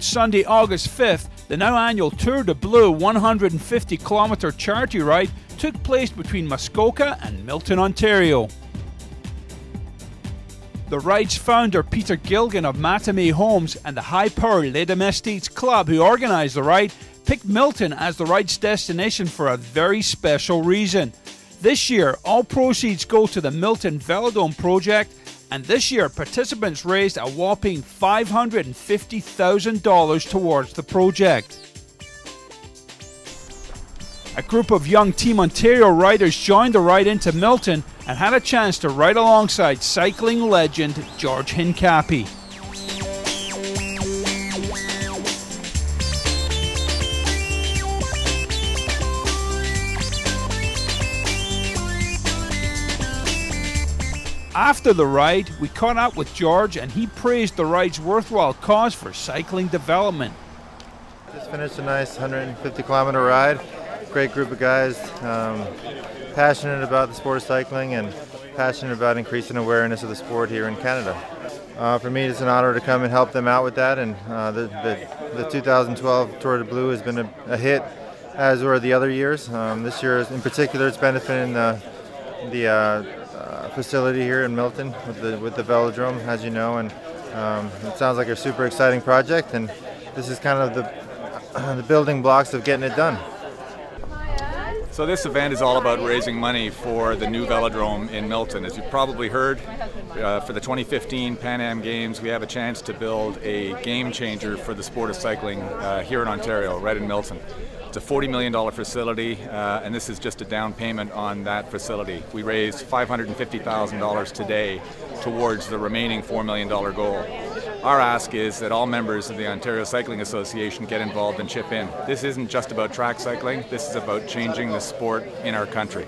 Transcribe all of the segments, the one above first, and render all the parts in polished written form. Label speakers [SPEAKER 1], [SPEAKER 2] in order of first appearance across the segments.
[SPEAKER 1] Sunday, August 5th, the now annual Tour de Bleu 150-kilometre charity ride took place between Muskoka and Milton, Ontario. The ride's founder, Peter Gilgan of Mattamy Homes, and the high-powered Les Domestiques Club who organised the ride picked Milton as the ride's destination for a very special reason. This year, all proceeds go to the Milton Velodrome project, and this year participants raised a whopping $550,000 towards the project. A group of young Team Ontario riders joined the ride into Milton and had a chance to ride alongside cycling legend George Hincapie. After the ride, we caught up with George and he praised the ride's worthwhile cause for cycling development.
[SPEAKER 2] Just finished a nice 150-kilometer ride. Great group of guys, passionate about the sport of cycling and passionate about increasing awareness of the sport here in Canada. For me, it's an honor to come and help them out with that, and the 2012 Tour de Bleu has been a hit, as were the other years. This year in particular, it's benefiting the facility here in Milton with the Velodrome, as you know, and it sounds like a super exciting project, and this is kind of the building blocks of getting it done.
[SPEAKER 3] So this event is all about raising money for the new velodrome in Milton. As you've probably heard, for the 2015 Pan Am Games, we have a chance to build a game changer for the sport of cycling here in Ontario, right in Milton. It's a $40 million facility, and this is just a down payment on that facility. We raised $550,000 today towards the remaining $4 million goal. Our ask is that all members of the Ontario Cycling Association get involved and chip in. This isn't just about track cycling, this is about changing the sport in our country.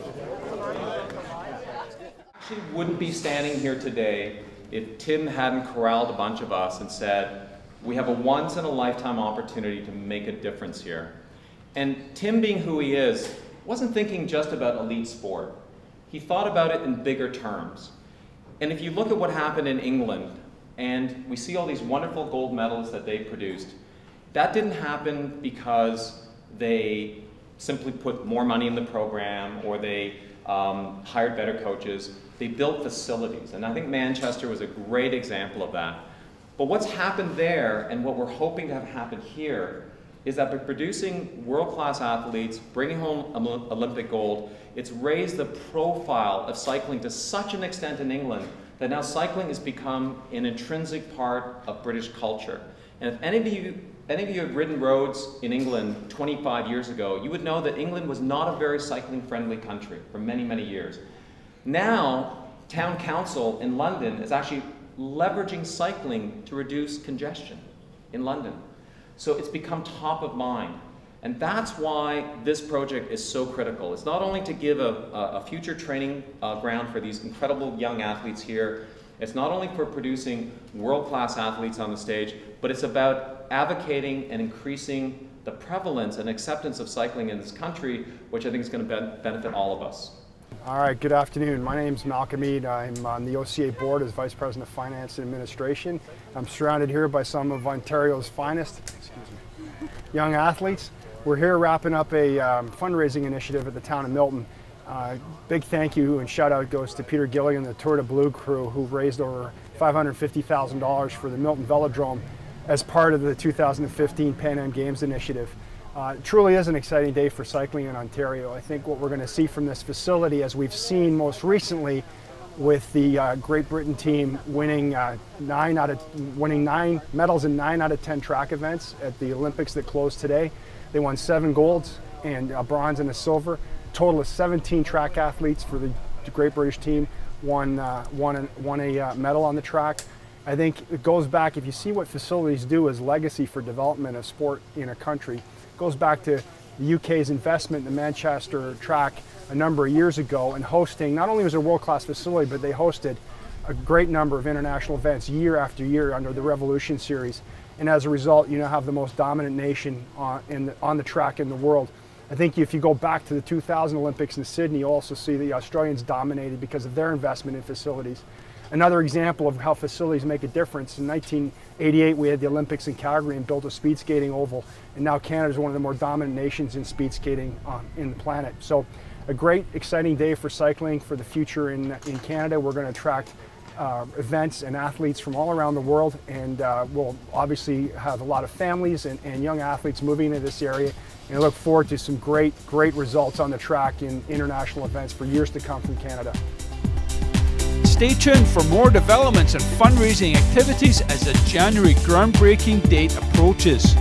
[SPEAKER 4] Actually wouldn't be standing here today if Tim hadn't corralled a bunch of us and said, we have a once-in-a-lifetime opportunity to make a difference here. And Tim, being who he is, wasn't thinking just about elite sport. He thought about it in bigger terms. And if you look at what happened in England, and we see all these wonderful gold medals that they produced, that didn't happen because they simply put more money in the program or they hired better coaches. They built facilities, and I think Manchester was a great example of that. But what's happened there, and what we're hoping to have happen here, is that by producing world-class athletes, bringing home Olympic gold, it's raised the profile of cycling to such an extent in England that now cycling has become an intrinsic part of British culture. And if any of you have ridden roads in England 25 years ago, you would know that England was not a very cycling-friendly country for many, many years. Now, Town Council in London is actually leveraging cycling to reduce congestion in London. So it's become top of mind. And that's why this project is so critical. It's not only to give a future training ground for these incredible young athletes here, it's not only for producing world-class athletes on the stage, but it's about advocating and increasing the prevalence and acceptance of cycling in this country, which I think is going to benefit all of us.
[SPEAKER 5] All right, good afternoon. My name is Malcolm Eade. I'm on the OCA board as Vice President of Finance and Administration. I'm surrounded here by some of Ontario's finest young athletes. We're here wrapping up a fundraising initiative at the town of Milton. Big thank you and shout out goes to Peter Gilligan and the Tour de Bleu crew who raised over $550,000 for the Milton Velodrome as part of the 2015 Pan Am Games initiative. It truly is an exciting day for cycling in Ontario. I think what we're going to see from this facility, as we've seen most recently with the Great Britain team winning 9 medals in 9 out of 10 track events at the Olympics that closed today. They won 7 golds and a bronze and a silver. A total of 17 track athletes for the Great British team won a medal on the track. I think it goes back, if you see what facilities do as legacy for development of sport in a country, it goes back to the UK's investment in the Manchester track a number of years ago and hosting, not only was it a world-class facility, but they hosted a great number of international events year after year under the Revolution Series. And as a result, you now have the most dominant nation on the track in the world. I think if you go back to the 2000 Olympics in Sydney, you also see the Australians dominated because of their investment in facilities. another example of how facilities make a difference. In 1988, we had the Olympics in Calgary and built a speed skating oval, and now Canada is one of the more dominant nations in speed skating in the planet. So a great, exciting day for cycling for the future in Canada. We're going to attract events and athletes from all around the world, and we'll obviously have a lot of families and young athletes moving into this area, and I look forward to some great results on the track in international events for years to come from Canada.
[SPEAKER 1] Stay tuned for more developments and fundraising activities as the January groundbreaking date approaches.